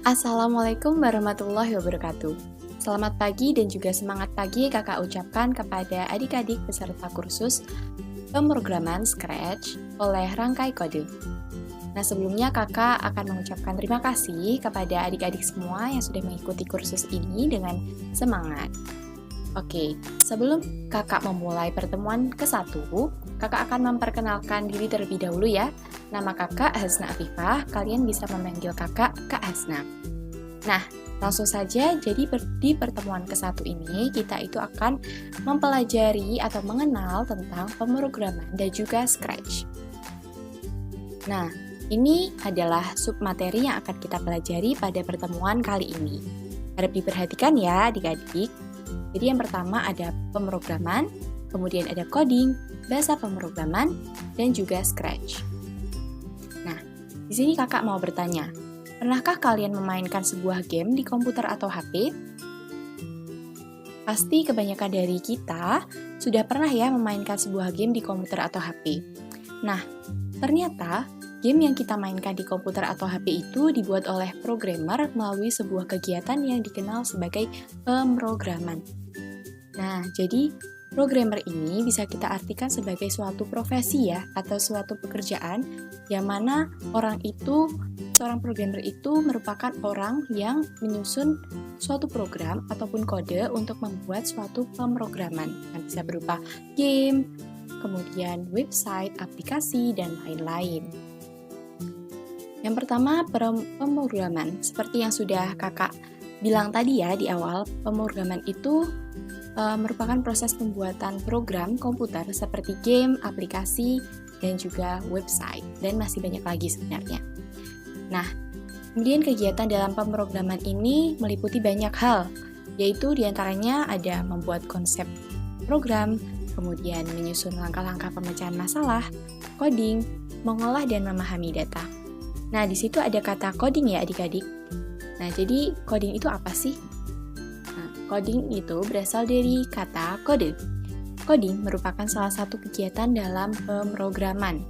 Assalamualaikum warahmatullahi wabarakatuh. Selamat pagi dan juga semangat pagi kakak ucapkan kepada adik-adik peserta kursus pemrograman Scratch oleh Rangkai Kode. Nah, sebelumnya kakak akan mengucapkan terima kasih kepada adik-adik semua yang sudah mengikuti kursus ini dengan semangat. Oke, sebelum kakak memulai pertemuan ke-1, kakak akan memperkenalkan diri terlebih dahulu ya. Nama kakak Hasna Afifah, kalian bisa memanggil kakak Kak Hasna. Nah, langsung saja, jadi di pertemuan ke-1 ini, kita itu akan mempelajari atau mengenal tentang pemrograman dan juga Scratch. Nah, ini adalah submateri yang akan kita pelajari pada pertemuan kali ini. Harap diperhatikan ya adik-adik. Jadi yang pertama ada pemrograman, kemudian ada coding, bahasa pemrograman, dan juga Scratch. Nah, di sini kakak mau bertanya, pernahkah kalian memainkan sebuah game di komputer atau HP? Pasti kebanyakan dari kita sudah pernah ya memainkan sebuah game di komputer atau HP. Nah, ternyata game yang kita mainkan di komputer atau HP itu dibuat oleh programmer melalui sebuah kegiatan yang dikenal sebagai pemrograman. Nah, jadi programmer ini bisa kita artikan sebagai suatu profesi ya, atau suatu pekerjaan yang mana seorang programmer itu merupakan orang yang menyusun suatu program ataupun kode untuk membuat suatu pemrograman yang bisa berupa game, kemudian website, aplikasi, dan lain-lain. Yang pertama, pemrograman. Seperti yang sudah kakak bilang tadi ya di awal, pemrograman itu merupakan proses pembuatan program komputer seperti game, aplikasi, dan juga website, dan masih banyak lagi sebenarnya. Nah, kemudian kegiatan dalam pemrograman ini meliputi banyak hal, yaitu diantaranya ada membuat konsep program, kemudian menyusun langkah-langkah pemecahan masalah, coding, mengolah dan memahami data. Nah, di situ ada kata coding ya adik-adik. Nah, jadi coding itu apa sih? Coding itu berasal dari kata kode. Coding merupakan salah satu kegiatan dalam pemrograman.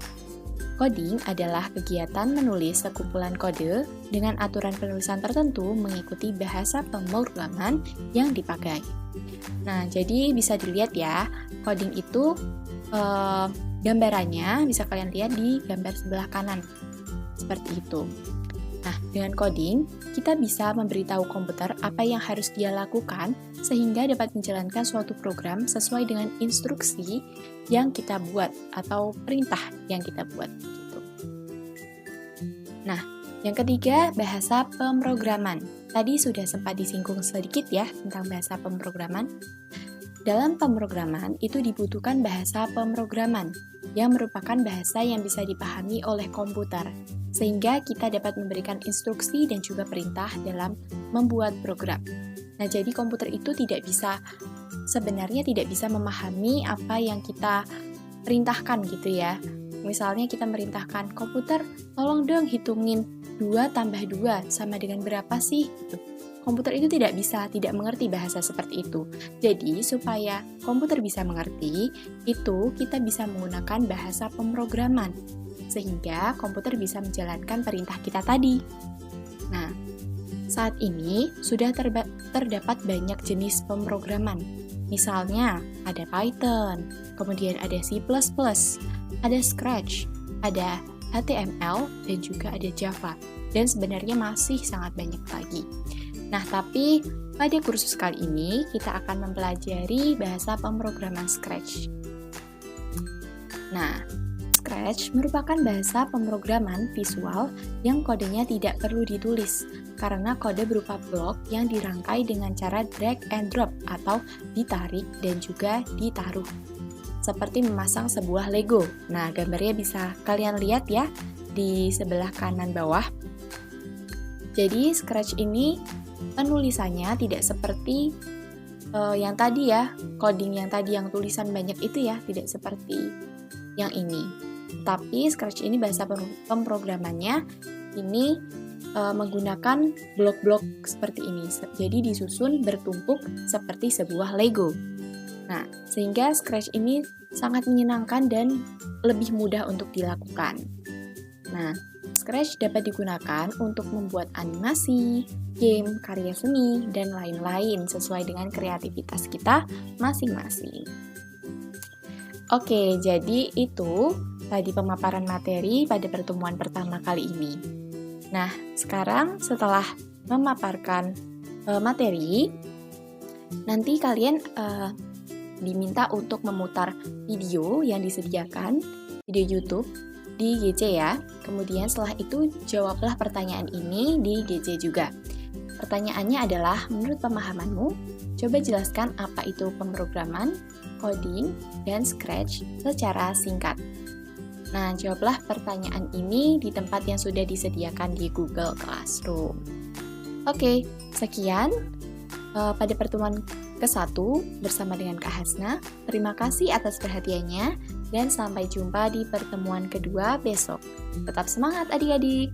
Coding adalah kegiatan menulis sekumpulan kode dengan aturan penulisan tertentu mengikuti bahasa pemrograman yang dipakai. Nah, jadi bisa dilihat ya, coding itu gambarannya bisa kalian lihat di gambar sebelah kanan. Seperti itu. Nah, dengan coding, kita bisa memberitahu komputer apa yang harus dia lakukan sehingga dapat menjalankan suatu program sesuai dengan instruksi yang kita buat atau perintah yang kita buat. Gitu. Nah, yang ketiga, bahasa pemrograman. Tadi sudah sempat disinggung sedikit ya tentang bahasa pemrograman. Dalam pemrograman itu dibutuhkan bahasa pemrograman yang merupakan bahasa yang bisa dipahami oleh komputer, sehingga kita dapat memberikan instruksi dan juga perintah dalam membuat program. Nah, jadi komputer itu sebenarnya tidak bisa memahami apa yang kita perintahkan gitu ya. Misalnya kita merintahkan komputer, tolong dong hitungin 2 tambah 2 sama dengan berapa sih? Gitu. Komputer itu tidak mengerti bahasa seperti itu. Jadi, supaya komputer bisa mengerti, itu kita bisa menggunakan bahasa pemrograman, sehingga komputer bisa menjalankan perintah kita tadi. Nah, saat ini sudah terdapat banyak jenis pemrograman. Misalnya, ada Python, kemudian ada C++, ada Scratch, ada HTML, dan juga ada Java. Dan sebenarnya masih sangat banyak lagi. Nah, tapi pada kursus kali ini kita akan mempelajari bahasa pemrograman Scratch. Nah, Scratch merupakan bahasa pemrograman visual yang kodenya tidak perlu ditulis karena kode berupa blok yang dirangkai dengan cara drag and drop atau ditarik dan juga ditaruh. Seperti memasang sebuah Lego. Nah, gambarnya bisa kalian lihat ya di sebelah kanan bawah. Jadi, Scratch ini penulisannya tidak seperti yang tadi ya, coding yang tadi yang tulisan banyak itu ya, tidak seperti yang ini. Tapi Scratch ini bahasa pemrogramannya ini menggunakan blok-blok seperti ini. Jadi disusun bertumpuk seperti sebuah Lego. Nah, sehingga Scratch ini sangat menyenangkan dan lebih mudah untuk dilakukan. Nah, Scratch dapat digunakan untuk membuat animasi, game, karya seni, dan lain-lain sesuai dengan kreativitas kita masing-masing. Oke, jadi itu tadi pemaparan materi pada pertemuan pertama kali ini. Nah, sekarang setelah memaparkan materi, nanti kalian diminta untuk memutar video yang disediakan, video YouTube di GC ya. Kemudian setelah itu jawablah pertanyaan ini di GC juga. Pertanyaannya adalah, menurut pemahamanmu, coba jelaskan apa itu pemrograman, coding, dan Scratch secara singkat. Nah, jawablah pertanyaan ini di tempat yang sudah disediakan di Google Classroom. Oke, sekian pada pertemuan ke-1 bersama dengan Kak Hasna. Terima kasih atas perhatiannya dan sampai jumpa di pertemuan kedua besok. Tetap semangat adik-adik!